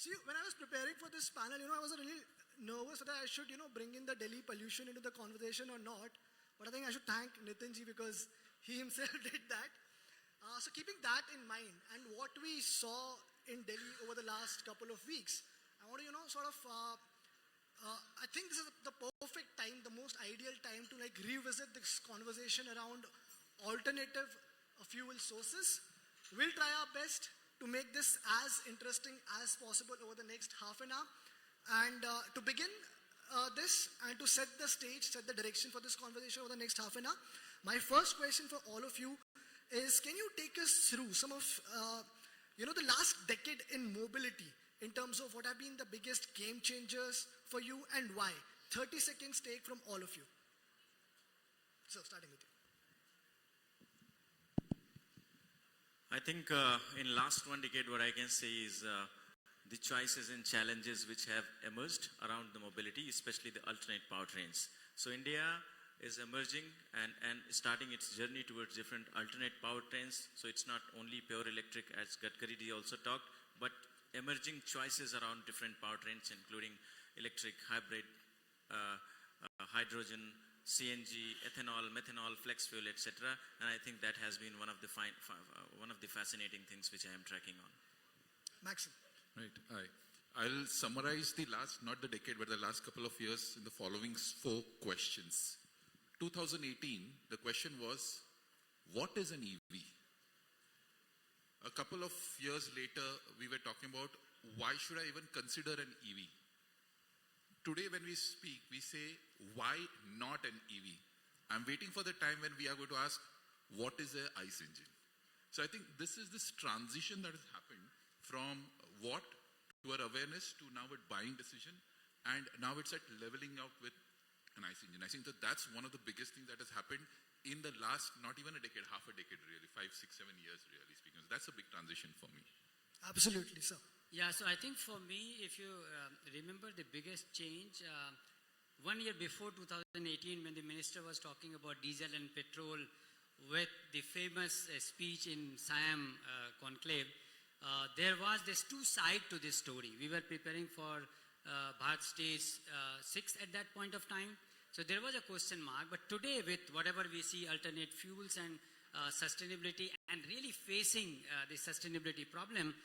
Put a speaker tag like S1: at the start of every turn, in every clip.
S1: See, when I was preparing for this panel, I was really nervous that I should, bring in the Delhi pollution into the conversation or not. But I think I should thank Nitinji because he himself did that. So keeping that in mind and what we saw in Delhi over the last couple of weeks, I want to, I think this is the perfect time, the most ideal time to revisit this conversation around alternative fuel sources. We'll try our best to make this as interesting as possible over the next half an hour. And to begin this and to set the stage, set the direction for this conversation over the next half an hour, my first question for all of you is, can you take us through some of, the last decade in mobility in terms of what have been the biggest game changers for you and why? 30 seconds take from all of you. So, starting with you.
S2: I think in last one decade, what I can say is the choices and challenges which have emerged around the mobility, especially the alternate powertrains. So India is emerging and starting its journey towards different alternate powertrains. So it's not only pure electric, as Gadkari also talked, but emerging choices around different powertrains, including electric, hybrid, hydrogen, CNG, ethanol, methanol, flex fuel, etc. And I think that has been one of the fascinating things which I am tracking on.
S1: Maxson.
S3: Right. I'll summarize the last, not the decade, but the last couple of years in the following 4 questions. 2018, the question was, what is an EV? A couple of years later, we were talking about, why should I even consider an EV? Today when we speak, we say, why not an EV? I'm waiting for the time when we are going to ask, what is an ICE engine? So I think this is this transition that has happened from what to our awareness to now a buying decision, and now it's at leveling out with an ICE engine. I think that's one of the biggest things that has happened in the last, not even a decade, half a decade really, 5, 6, 7 years really speaking. So that's a big transition for me.
S1: Absolutely, sir.
S4: Yeah, so I think for me, if you remember the biggest change, 1 year before 2018, when the minister was talking about diesel and petrol with the famous speech in Siam Conclave, there was this 2 sides to this story. We were preparing for Bharat Stage 6 at that point of time. So there was a question mark, but today with whatever we see, alternate fuels and sustainability and really facing the sustainability problem,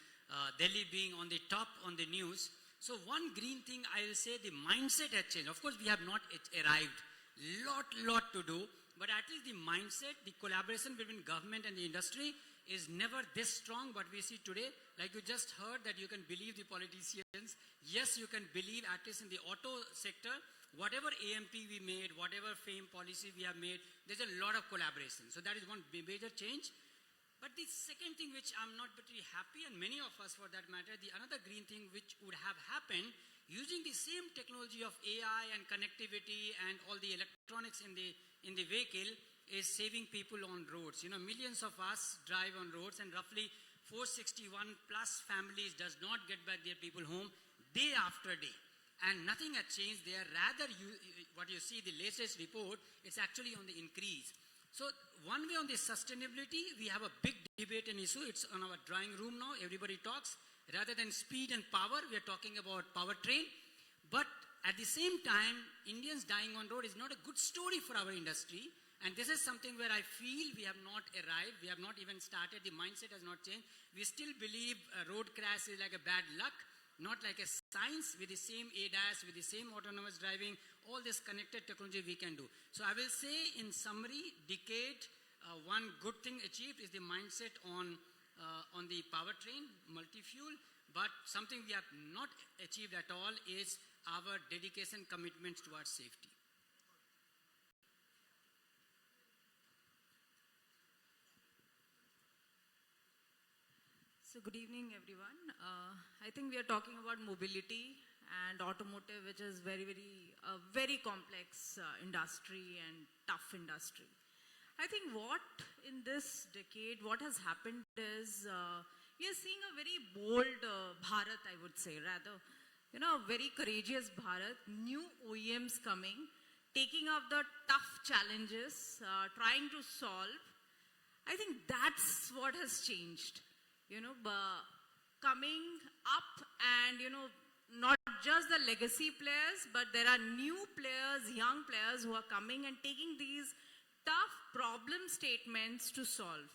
S4: Delhi being on the top on the news. So one green thing I will say, the mindset has changed. Of course, we have not arrived. Lot to do. But at least the mindset, the collaboration between government and the industry is never this strong. But we see today, like you just heard, that you can believe the politicians. Yes, you can believe at least in the auto sector, whatever AMP we made, whatever FAME policy we have made, there's a lot of collaboration. So that is one major change. But the second thing which I'm not particularly happy, and many of us for that matter, the another green thing which would have happened using the same technology of AI and connectivity and all the electronics in the vehicle is saving people on roads. Millions of us drive on roads and roughly 461 plus families does not get back their people home day after day. And nothing has changed there. Rather, what you see, the latest report, it's actually on the increase. So one way on the sustainability, we have a big debate and issue. It's on our drawing room now. Everybody talks. Rather than speed and power, we are talking about powertrain. But at the same time, Indians dying on road is not a good story for our industry. And this is something where I feel we have not arrived. We have not even started. The mindset has not changed. We still believe a road crash is like a bad luck, not like a science with the same ADAS, with the same autonomous driving, all this connected technology we can do. So I will say in summary, decade, one good thing achieved is the mindset on the powertrain, multi-fuel, but something we have not achieved at all is our dedication commitments towards safety.
S5: So good evening, everyone. I think we are talking about mobility and automotive, which is very complex industry and tough industry. I think what in this decade, what has happened is we are seeing a very bold Bharat, I would say, rather, a very courageous Bharat, new OEMs coming, taking up the tough challenges, trying to solve. I think that's what has changed. Coming up And, not just the legacy players, but there are new players, young players who are coming and taking these tough problem statements to solve.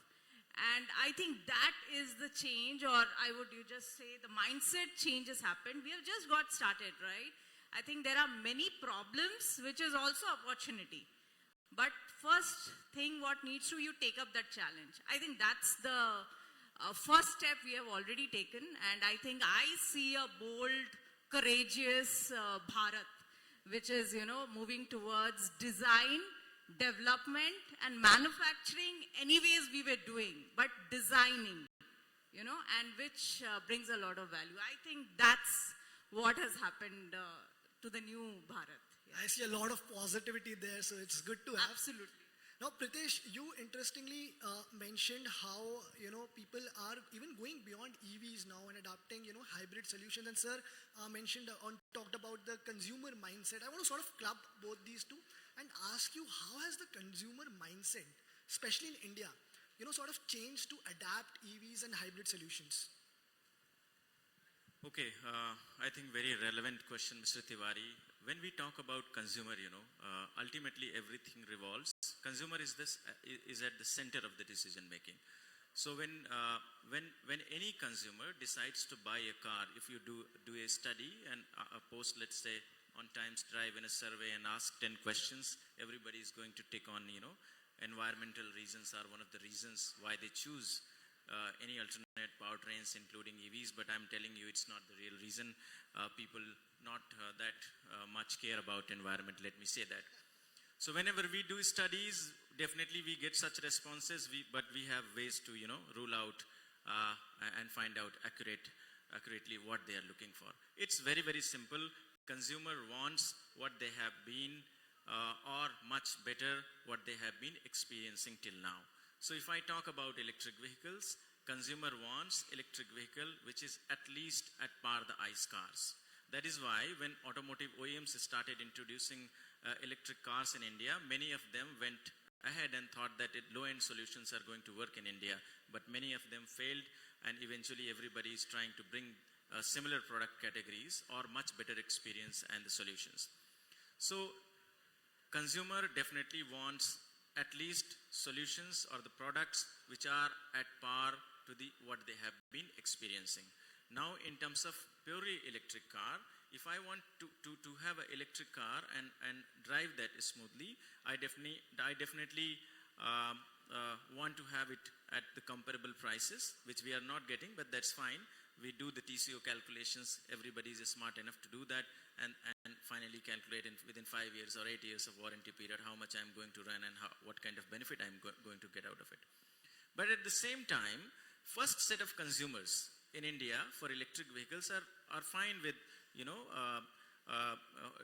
S5: And I think that is the change, or you just say the mindset change has happened. We have just got started, right? I think there are many problems, which is also opportunity. But first thing, what needs to, you take up that challenge. I think that's the first step we have already taken. And I think I see a bold, courageous Bharat, which is, moving towards design, development and manufacturing anyways we were doing, but designing, and which brings a lot of value. I think that's what has happened to the new Bharat.
S1: I see a lot of positivity there, so it's good to have.
S5: Absolutely.
S1: Now, Preetesh, you interestingly mentioned how, people are even going beyond EVs now and adopting, hybrid solutions. And sir talked about the consumer mindset. I want to sort of club both these two and ask you, how has the consumer mindset, especially in India, sort of changed to adapt EVs and hybrid solutions?
S2: Okay, I think very relevant question, Mr. Tiwari. When we talk about consumer, ultimately everything revolves. Consumer is at the center of the decision making. So when any consumer decides to buy a car, if you do a study and post, let's say, on Times Drive in a survey and ask 10 questions, everybody is going to take on, environmental reasons are one of the reasons why they choose any alternate powertrains, including EVs. But I'm telling you, it's not the real reason. People not that much care about environment, let me say that. So whenever we do studies, definitely we get such responses, but we have ways to, rule out and find out accurately what they are looking for. It's very, very simple. Consumer wants what they have been or much better what they have been experiencing till now. So if I talk about electric vehicles, consumer wants electric vehicle which is at least at par the ICE cars. That is why when automotive OEMs started introducing electric cars in India, many of them went ahead and thought that low-end solutions are going to work in India, but many of them failed, and eventually everybody is trying to bring similar product categories or much better experience and the solutions. So consumer definitely wants at least solutions or the products which are at par to what they have been experiencing. Now, in terms of purely electric car, if I want to have an electric car and drive that smoothly, I definitely want to have it at the comparable prices, which we are not getting, but that's fine. We do the TCO calculations. Everybody is smart enough to do that and finally calculate within 5 years or 8 years of warranty period how much I'm going to run and what kind of benefit I'm going to get out of it. But at the same time, first set of consumers in India for electric vehicles are fine with,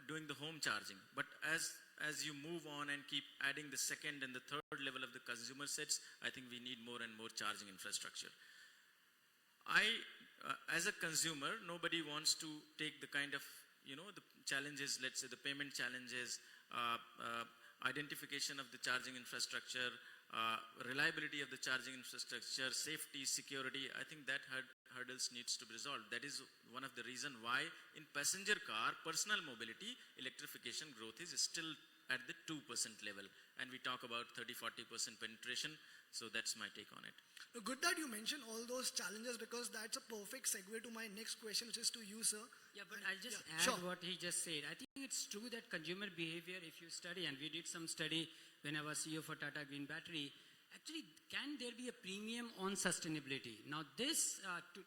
S2: doing the home charging. But as you move on and keep adding the second and the third level of the consumer sets, I think we need more and more charging infrastructure. As a consumer, nobody wants to take the kind of, the challenges, let's say the payment challenges, identification of the charging infrastructure, reliability of the charging infrastructure, safety, security. I think that hurdles needs to be resolved. That is one of the reasons why in passenger car, personal mobility, electrification growth is still at the 2% level. And we talk about 30-40% penetration. So that's my take on it.
S1: Good that you mentioned all those challenges, because that's a perfect segue to my next question, which is to you, sir.
S4: Yeah, but I'll just add what he just said. I think it's true that consumer behavior, if you study, and we did some study when I was CEO for Tata Green Battery, actually, can there be a premium on sustainability? Now this,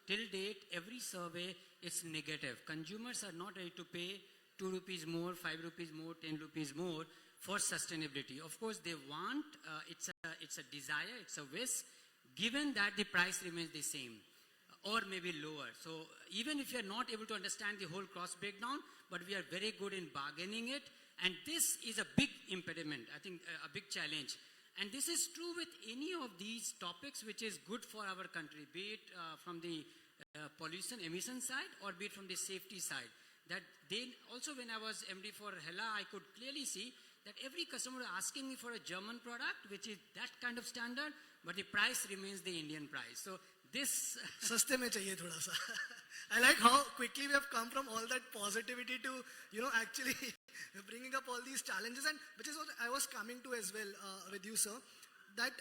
S4: till date, every survey is negative. Consumers are not ready to pay 2 rupees more, 5 rupees more, 10 rupees more for sustainability. Of course, they want, it's a desire, it's a wish, given that the price remains the same or maybe lower. So even if you're not able to understand the whole cost breakdown, but we are very good in bargaining it. And this is a big impediment, I think a big challenge. And this is true with any of these topics which is good for our country, be it from the pollution emission side or be it from the safety side. That they also, when I was MD for Hella, I could clearly see that every customer asking me for a German product, which is that kind of standard, but the price remains the Indian price. So this
S1: सस्ते में चाहिए थोड़ा सा. I like how quickly we have come from all that positivity to, actually bringing up all these challenges, and which is what I was coming to as well with you, sir. That,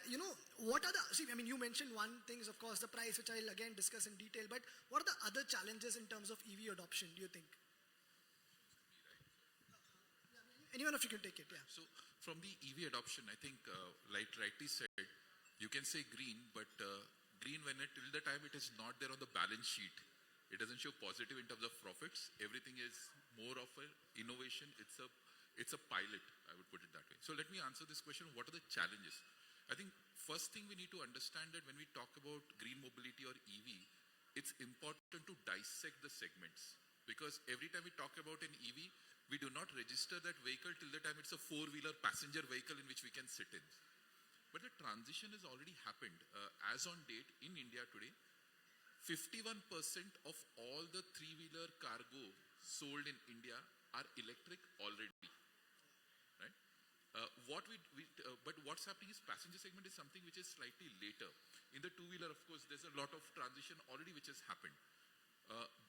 S1: what are you mentioned one thing is, of course, the price, which I'll again discuss in detail, but what are the other challenges in terms of EV adoption, do you think? Anyone of you can take it, yeah.
S3: So from the EV adoption, I think, like rightly said, you can say green, but green till the time it is not there on the balance sheet, it doesn't show positive in terms of profits. Everything is more of an innovation. It's a pilot, I would put it that way. So let me answer this question. What are the challenges? I think first thing we need to understand that when we talk about green mobility or EV, it's important to dissect the segments. Because every time we talk about an EV, we do not register that vehicle till the time it's a four-wheeler passenger vehicle in which we can sit in. But the transition has already happened. As on date, in India today, 51% of all the three-wheeler cargo sold in India are electric already. Right? But what's happening is passenger segment is something which is slightly later. In the two-wheeler, of course, there's a lot of transition already which has happened.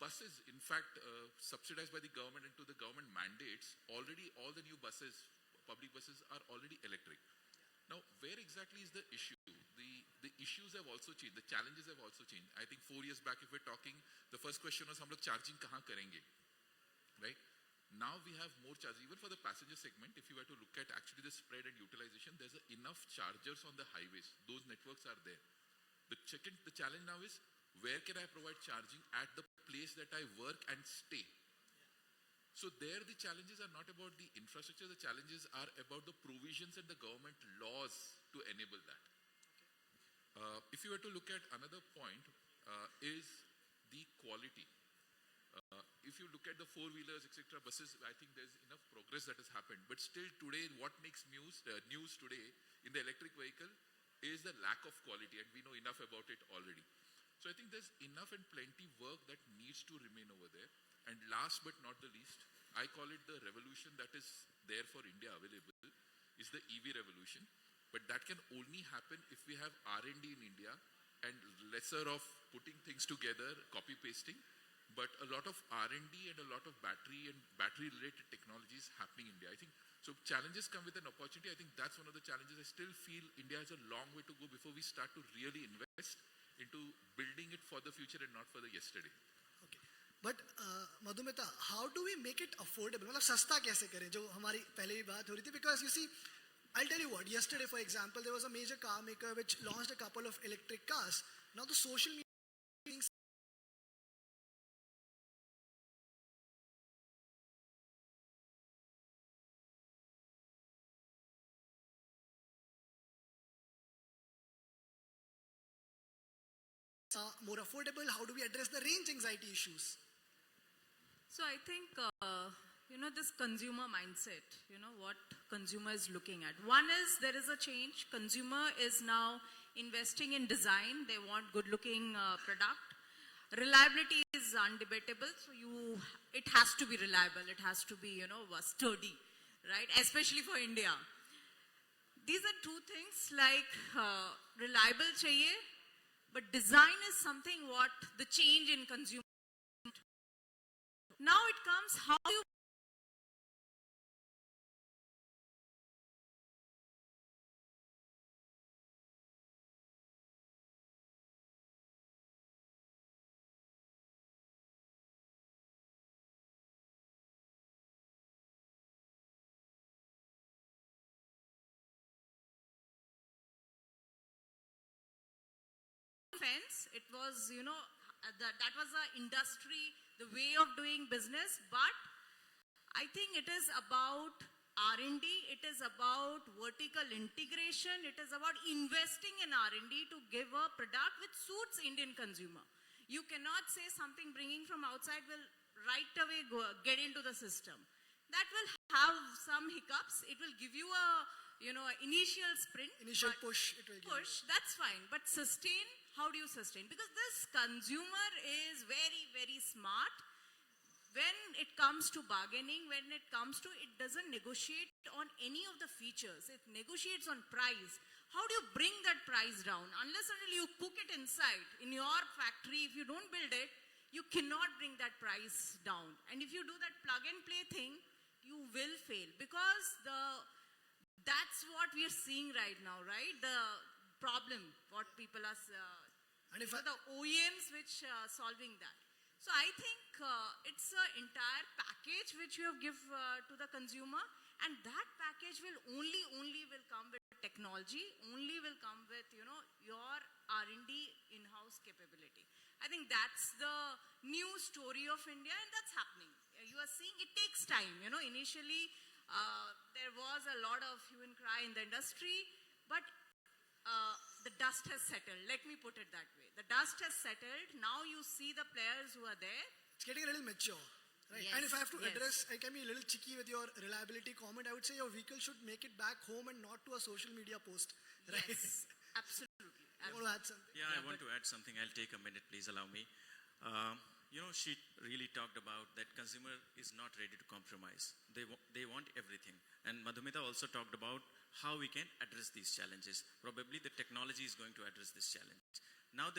S3: Buses, in fact, subsidized by the government and to the government mandates, already all the new buses, public buses, are already electric. Now, where exactly is the issue? The issues have also changed. The challenges have also changed. I think 4 years back, if we're talking, the first question was, hum log charging kahan karenge? Right? Now we have more charging. Even for the passenger segment, if you were to look at actually the spread and utilization, there's enough chargers on the highways. Those networks are there. The challenge now is, where can I provide charging at the place that I work and stay? So there the challenges are not about the infrastructure, the challenges are about the provisions and the government laws to enable that. If you were to look at another point, is the quality. If you look at the four-wheelers, etc., buses, I think there's enough progress that has happened. But still today, what makes news today in the electric vehicle is the lack of quality, and we know enough about it already. So I think there's enough and plenty work that needs to remain over there. And last but not the least, I call it the revolution that is there for India available, is the EV revolution. But that can only happen if we have R&D in India and lesser of putting things together, copy-pasting, but a lot of R&D and a lot of battery-related technologies happening in India. I think, so challenges come with an opportunity. I think that's one of the challenges. I still feel India has a long way to go before we start to really invest into building it for the future and not for the yesterday.
S1: Okay. But Madhumita, how do we make it affordable? मतलब सस्ता कैसे करें? जो हमारी पहले भी बात हो रही थी. Because you see, I'll tell you what. Yesterday, for example, there was a major car maker which launched a couple of electric cars. Now the social media more affordable. How do we address the range anxiety issues?
S5: So I think, this consumer mindset, what consumer is looking at. One is there is a change. Consumer is now investing in design. They want good-looking product. Reliability is undebatable. So it has to be reliable. It has to be, sturdy, right? Especially for India. These are two things like reliable chahiye, but design is something what the change in consumer. Now it comes how you fence. It was, that was an industry, the way of doing business. But I think it is about R&D. It is about vertical integration. It is about investing in R&D to give a product which suits Indian consumer. You cannot say something bringing from outside will right away get into the system. That will have some hiccups. It will give you a, initial sprint.
S1: Initial push, it will give.
S5: Push, that's fine. But sustain, how do you sustain? Because this consumer is very, very smart. When it comes to bargaining, it doesn't negotiate on any of the features. It negotiates on price. how do you bring that price down? Unless until you cook it inside, in your factory, if you don't build it, you cannot bring that price down. And if you do that plug and play thing, you will fail. Because that's what we are seeing right now, right? The problem, what people are,
S1: And if
S5: the OEMs which solving that. So I think it's an entire package which you have give to the consumer, and that package will only will come with technology, only will come with, your R&D in-house capability. I think that's the new story of India, and that's happening. You are seeing it takes time. Initially there was a lot of hue and cry in the industry, but the dust has settled. Let me put it that way. The dust has settled. Now you see the players who are there.
S1: it's getting a little mature. Right?
S5: Yes,
S1: And if I have to
S5: yes.
S1: address, I can be a little cheeky with your reliability comment. I would say your vehicle should make it back home and not to a social media post. Right?
S5: Yes, absolutely.
S1: You want to add something?
S2: Yeah, I want to add something. I'll take a minute, please allow me. She really talked about that consumer is not ready to compromise. They want everything. And Madhumita also talked about how we can address these challenges. Probably the technology is going to address this challenge. Now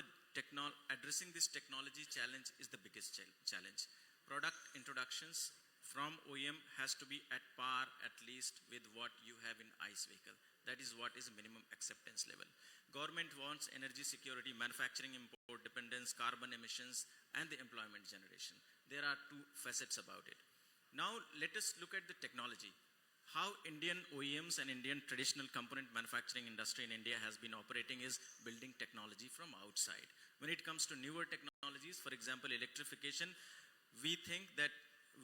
S2: addressing this technology challenge is the biggest challenge. Product introductions from OEM has to be at par at least with what you have in ICE vehicle. That is what is minimum acceptance level. Government wants energy security, manufacturing import dependence, carbon emissions, and the employment generation. There are two facets about it. Now let us look at the technology. How Indian OEMs and Indian traditional component manufacturing industry in India has been operating is building technology from outside. When it comes to newer technologies, for example, electrification, we think that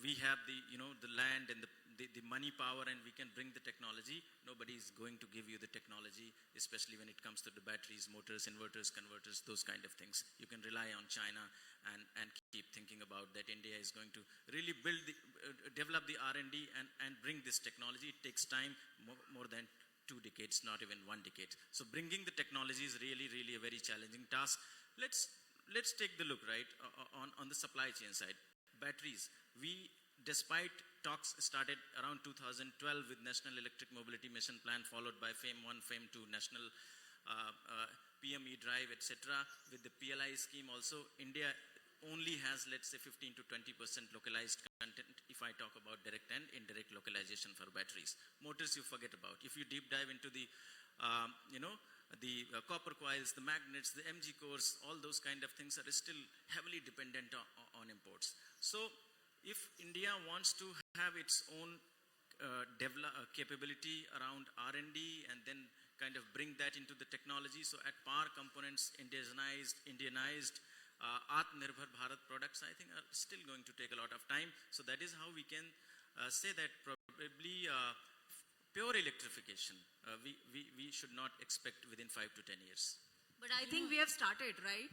S2: we have the land and the money power, and we can bring the technology. Nobody is going to give you the technology, especially when it comes to the batteries, motors, inverters, converters, those kind of things. You can rely on China and keep thinking about that India is going to really develop the R&D and bring this technology. It takes time, more than 2 decades, not even 1 decade. So bringing the technology is really, really a very challenging task. Let's take the look, right, on the supply chain side. Batteries, despite talks started around 2012 with National Electric Mobility Mission Plan, followed by FAME 1, FAME 2, National PME Drive, etc. With the PLI scheme also, India only has, let's say, 15 to 20% localized content if I talk about direct and indirect localization for batteries. Motors you forget about. If you deep dive into the copper coils, the magnets, the MG cores, all those kind of things are still heavily dependent on imports. So if India wants to have its own capability around R&D and then kind of bring that into the technology, so at par components, Indianized, Atmanirbhar Bharat products, I think are still going to take a lot of time. So that is how we can say that probably pure electrification, we should not expect within 5 to 10 years.
S5: But I think we have started, right?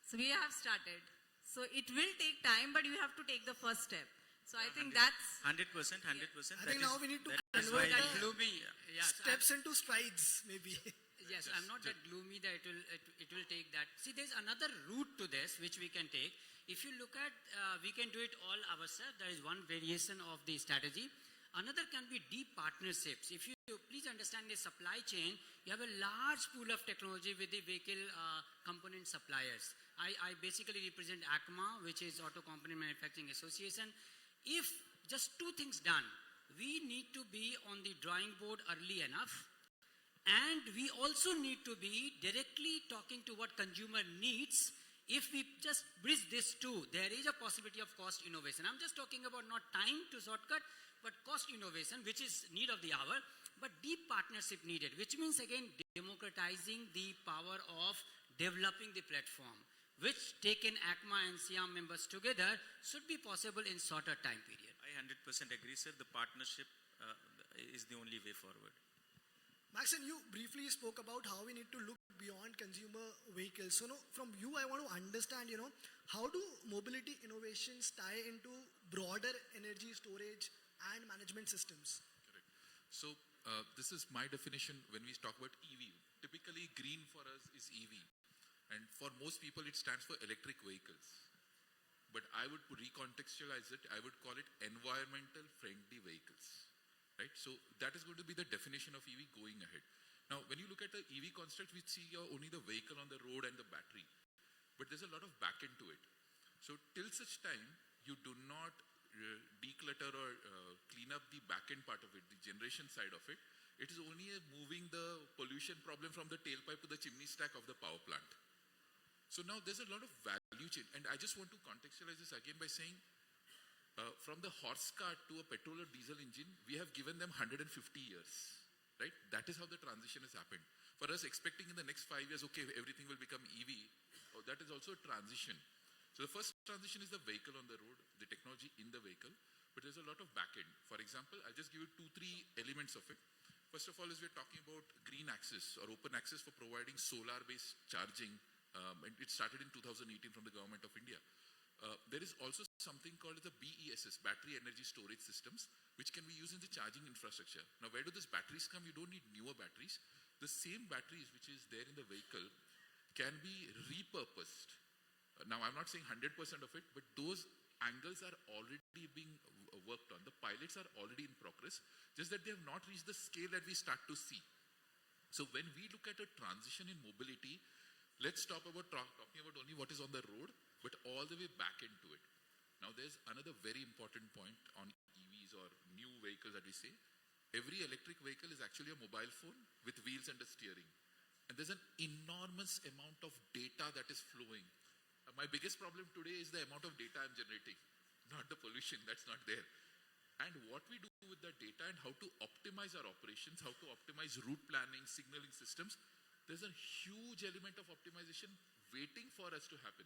S5: So we have started. So it will take time, but you have to take the first step. So I think that's
S2: 100%.
S1: I think now we need to
S2: that is
S1: convert
S2: why
S1: the
S4: gloomy. Yes,
S1: steps into strides, maybe.
S4: Yes, I'm not that gloomy that it will take that. See, there's another route to this which we can take. If you look at, we can do it all ourselves. There is one variation of the strategy. Another can be deep partnerships. If you please understand the supply chain, you have a large pool of technology with the vehicle component suppliers. I basically represent ACMA, which is Auto Component Manufacturing Association. If just 2 things done, we need to be on the drawing board early enough, and we also need to be directly talking to what consumer needs. If we just bridge this two, there is a possibility of cost innovation. I'm just talking about not time to shortcut, but cost innovation, which is need of the hour, but deep partnership needed, which means again democratizing the power of developing the platform, which taken ACMA and SIAM members together should be possible in shorter time period.
S2: I 100% agree, sir. The partnership is the only way forward.
S1: Maxson, you briefly spoke about how we need to look beyond consumer vehicles. So, from you, I want to understand, how do mobility innovations tie into broader energy storage and management systems?
S3: Correct. So, this is my definition when we talk about EV. Typically, green for us is EV. And for most people, it stands for electric vehicles. But I would recontextualize it. I would call it environmental friendly vehicles. Right? So that is going to be the definition of EV going ahead. Now, when you look at the EV construct, we see only the vehicle on the road and the battery. But there's a lot of back end to it. So till such time, you do not declutter or clean up the back end part of it, the generation side of it. It is only moving the pollution problem from the tailpipe to the chimney stack of the power plant. So now there's a lot of value chain. And I just want to contextualize this again by saying, from the horse cart to a petrol or diesel engine, we have given them 150 years, right? That is how the transition has happened. For us, expecting in the next 5 years, okay, everything will become EV, that is also a transition. So the first transition is the vehicle on the road, the technology in the vehicle, but there's a lot of back end. For example, I'll just give you 2-3 elements of it. First of all, is we're talking about green access or open access for providing solar-based charging. And it started in 2018 from the government of India. There is also something called the BESS, Battery Energy Storage Systems, which can be used in the charging infrastructure. Now, where do these batteries come? You don't need newer batteries. The same batteries which is there in the vehicle can be repurposed. Now, I'm not saying 100% of it, but those angles are already being worked on. The pilots are already in progress, just that they have not reached the scale that we start to see. So when we look at a transition in mobility, let's stop about talking about only what is on the road, but all the way back into it. Now, there's another very important point on EVs or new vehicles that we say. Every electric vehicle is actually a mobile phone with wheels and a steering. And there's an enormous amount of data that is flowing. My biggest problem today is the amount of data I'm generating, not the pollution that's not there. And what we do with that data and how to optimize our operations, how to optimize route planning, signaling systems, there's a huge element of optimization waiting for us to happen.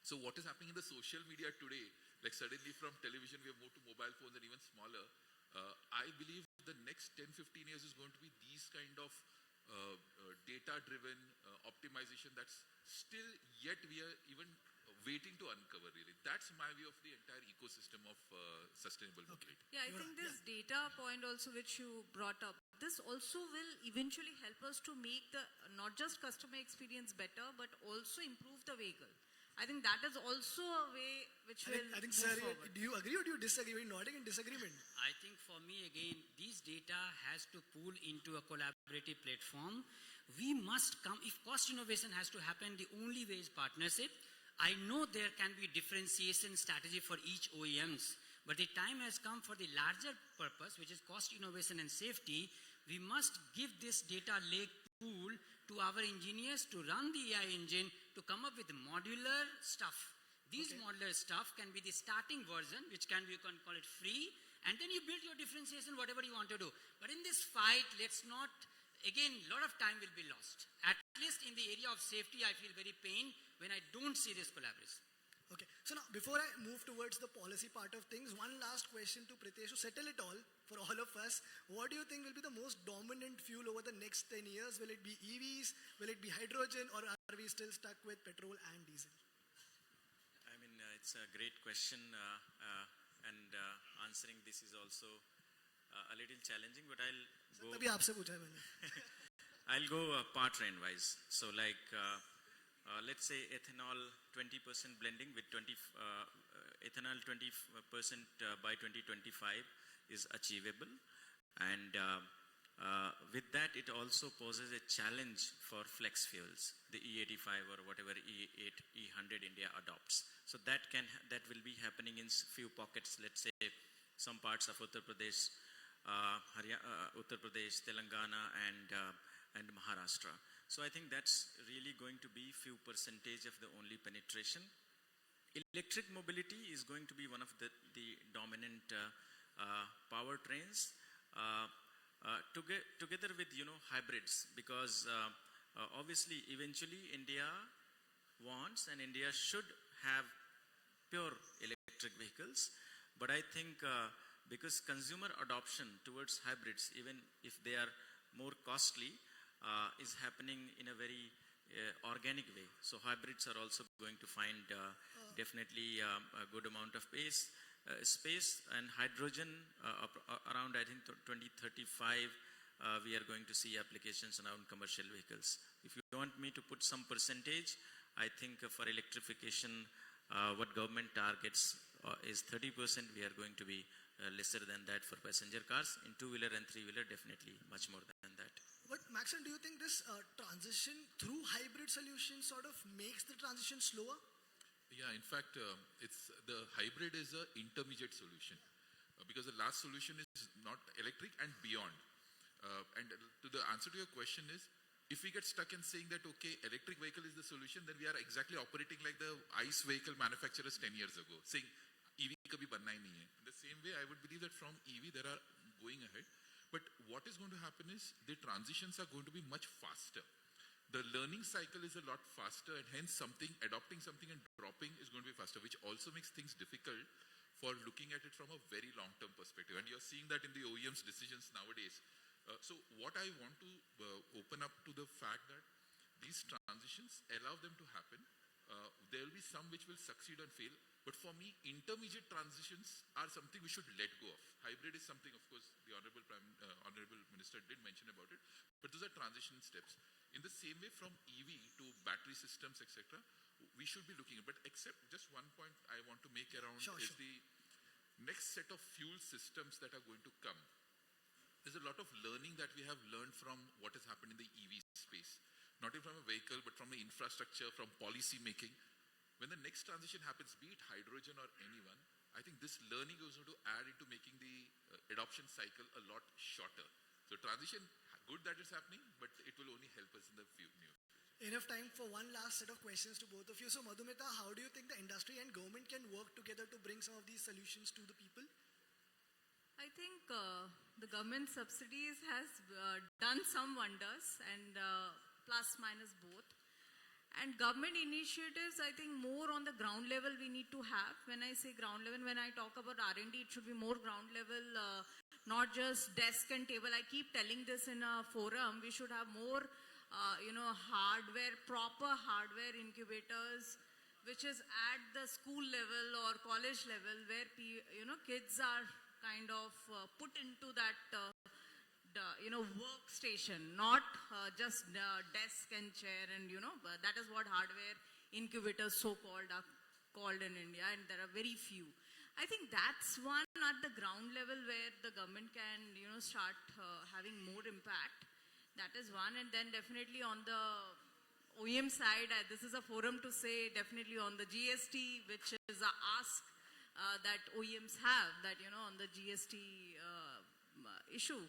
S3: So what is happening in the social media today, like suddenly from television we have moved to mobile phones and even smaller, I believe the next 10-15 years is going to be these kind of data-driven optimization that's still yet we are even waiting to uncover really. That's my view of the entire ecosystem of sustainable mobility.
S5: Yeah, I think this data point also which you brought up, this also will eventually help us to make the not just customer experience better, but also improve the vehicle. I think that is also a way which will
S1: I think,
S5: move
S1: sir,
S5: forward.
S1: do you agree or do you disagree? Are you nodding in disagreement?
S4: I think for me, again, these data has to pool into a collaborative platform. We must come, if cost innovation has to happen, the only way is partnership. I know there can be differentiation strategy for each OEMs, but the time has come for the larger purpose, which is cost innovation and safety. We must give this data lake pool to our engineers to run the AI engine to come up with modular stuff. These modular stuff can be the starting version, which can be, you can call it free, and then you build your differentiation, whatever you want to do. But in this fight, let's not, again, a lot of time will be lost. At least in the area of safety, I feel very pained when I don't see this collaboration.
S1: Okay, so now before I move towards the policy part of things, one last question to Preetesh to settle it all for all of us. What do you think will be the most dominant fuel over the next 10 years? Will it be EVs? Will it be hydrogen? Or are we still stuck with petrol and diesel?
S2: I mean, it's a great question, and answering this is also a little challenging, but
S1: तभी आपसे पूछा है मैंने.
S2: I'll go powertrain wise. So like, let's say ethanol 20% blending with ethanol 20% by 2025 is achievable. And with that, it also poses a challenge for flex fuels, the E85 or whatever E8, E100 India adopts. So that will be happening in few pockets, let's say some parts of Uttar Pradesh, Telangana and Maharashtra. So I think that's really going to be few percentage of the only penetration. Electric mobility is going to be one of the dominant powertrains together with hybrids, because obviously eventually India wants and India should have pure electric vehicles, but I think because consumer adoption towards hybrids, even if they are more costly, is happening in a very organic way. So hybrids are also going to find definitely a good amount of space, and hydrogen around I think 2035 we are going to see applications around commercial vehicles. If you want me to put some percentage, I think for electrification what government targets is 30%. We are going to be lesser than that for passenger cars. In two-wheeler and three-wheeler, definitely much more than that.
S1: But Maxson, do you think this transition through hybrid solutions sort of makes the transition slower?
S3: Yeah, in fact, it's the hybrid is an intermediate solution because the last solution is not electric and beyond. And to the answer to your question is, if we get stuck in saying that, okay, electric vehicle is the solution, then we are exactly operating like the ICE vehicle manufacturers 10 years ago, saying EV kabhi banna hi nahi hai. In the same way, I would believe that from EV, there are going ahead. But what is going to happen is the transitions are going to be much faster. The learning cycle is a lot faster, and hence adopting something and dropping is going to be faster, which also makes things difficult for looking at it from a very long-term perspective. And you're seeing that in the OEM's decisions nowadays. So what I want to open up to the fact that these transitions allow them to happen. There will be some which will succeed and fail. But for me, intermediate transitions are something we should let go of. Hybrid is something, of course, the Honorable Minister did mention about it. But those are transition steps. In the same way, from EV to battery systems, etc., we should be looking at. But except just one point I want to make around is the next set of fuel systems that are going to come. There's a lot of learning that we have learned from what has happened in the EV space. Not only from a vehicle, but from the infrastructure, from policy making. When the next transition happens, be it hydrogen or anyone, I think this learning is going to add into making the adoption cycle a lot shorter. So transition, good that is happening, but it will only help us in the future.
S1: Enough time for one last set of questions to both of you. So Madhumita, how do you think the industry and government can work together to bring some of these solutions to the people?
S5: I think the government subsidies has done some wonders, and plus minus both. And government initiatives, I think more on the ground level we need to have. When I say ground level, when I talk about R&D, it should be more ground level, not just desk and table. I keep telling this in a forum. We should have more, hardware, proper hardware incubators, which is at the school level or college level, where kids are kind of put into that workstation, not just desk and chair, and that is what hardware incubators so-called are called in India, and there are very few. I think that's one at the ground level where the government can start having more impact. That is one. And then definitely on the OEM side, this is a forum to say definitely on the GST, which is a ask that OEMs have, that on the GST issue.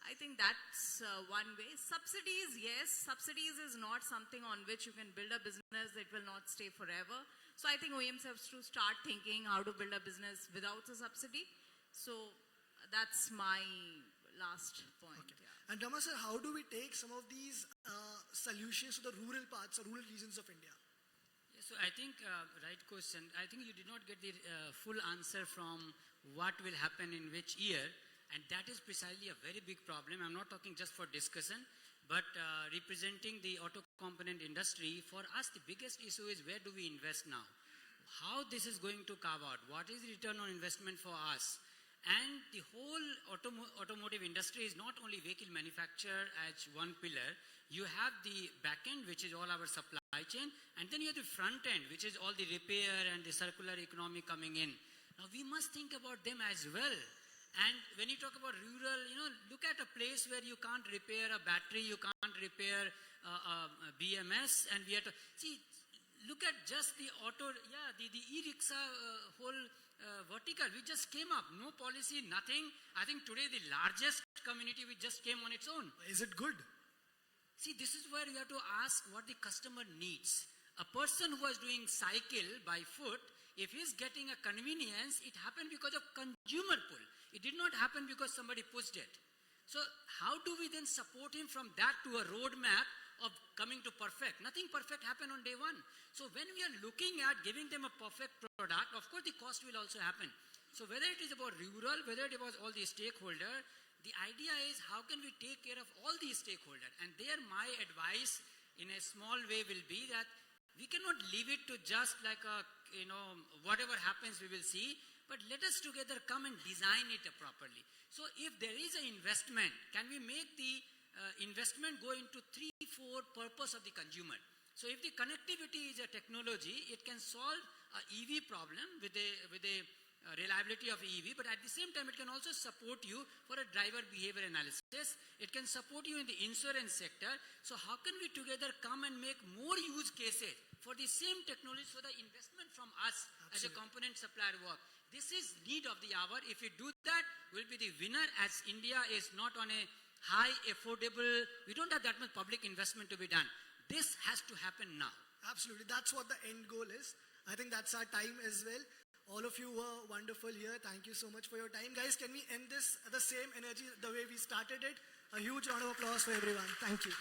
S5: I think that's one way. Subsidies, yes. Subsidies is not something on which you can build a business. It will not stay forever. So I think OEMs have to start thinking how to build a business without a subsidy. So that's my last point.
S1: Okay.
S5: Yeah.
S1: And Rama sir, how do we take some of these solutions to the rural parts or rural regions of India?
S4: So I think, right question. I think you did not get the full answer from what will happen in which year. And that is precisely a very big problem. I'm not talking just for discussion, but representing the auto component industry. For us, the biggest issue is where do we invest now? How this is going to carve out? What is the return on investment for us? And the whole automotive industry is not only vehicle manufacture as one pillar. You have the back end, which is all our supply chain, and then you have the front end, which is all the repair and the circular economy coming in. Now we must think about them as well. And when you talk about rural, look at a place where you can't repair a battery, you can't repair a BMS, and we have to see. Look at just the auto, the e-rickshaw whole vertical. We just came up, no policy, nothing. I think today the largest community which just came on its own.
S1: Is it good?
S4: See, this is where you have to ask what the customer needs. A person who was doing cycle by foot, if he's getting a convenience, it happened because of consumer pull. It did not happen because somebody pushed it. So how do we then support him from that to a roadmap of coming to perfect? Nothing perfect happened on day one. So when we are looking at giving them a perfect product, of course the cost will also happen. So whether it is about rural, whether it was all the stakeholders, the idea is how can we take care of all these stakeholders? And there my advice in a small way will be that we cannot leave it to just like a, whatever happens we will see, but let us together come and design it properly. So if there is an investment, can we make the investment go into 3-4 purpose of the consumer? So if the connectivity is a technology, it can solve an EV problem with a reliability of EV, but at the same time, it can also support you for a driver behavior analysis. It can support you in the insurance sector. So how can we together come and make more use cases for the same technology so the investment from us as a component supplier work? This is need of the hour. If we do that, we'll be the winner, as India is not on a high, affordable, we don't have that much public investment to be done. This has to happen now.
S1: Absolutely. That's what the end goal is. I think that's our time as well. All of you were wonderful here. Thank you so much for your time. Guys, can we end this at the same energy the way we started it? A huge round of applause for everyone. Thank you.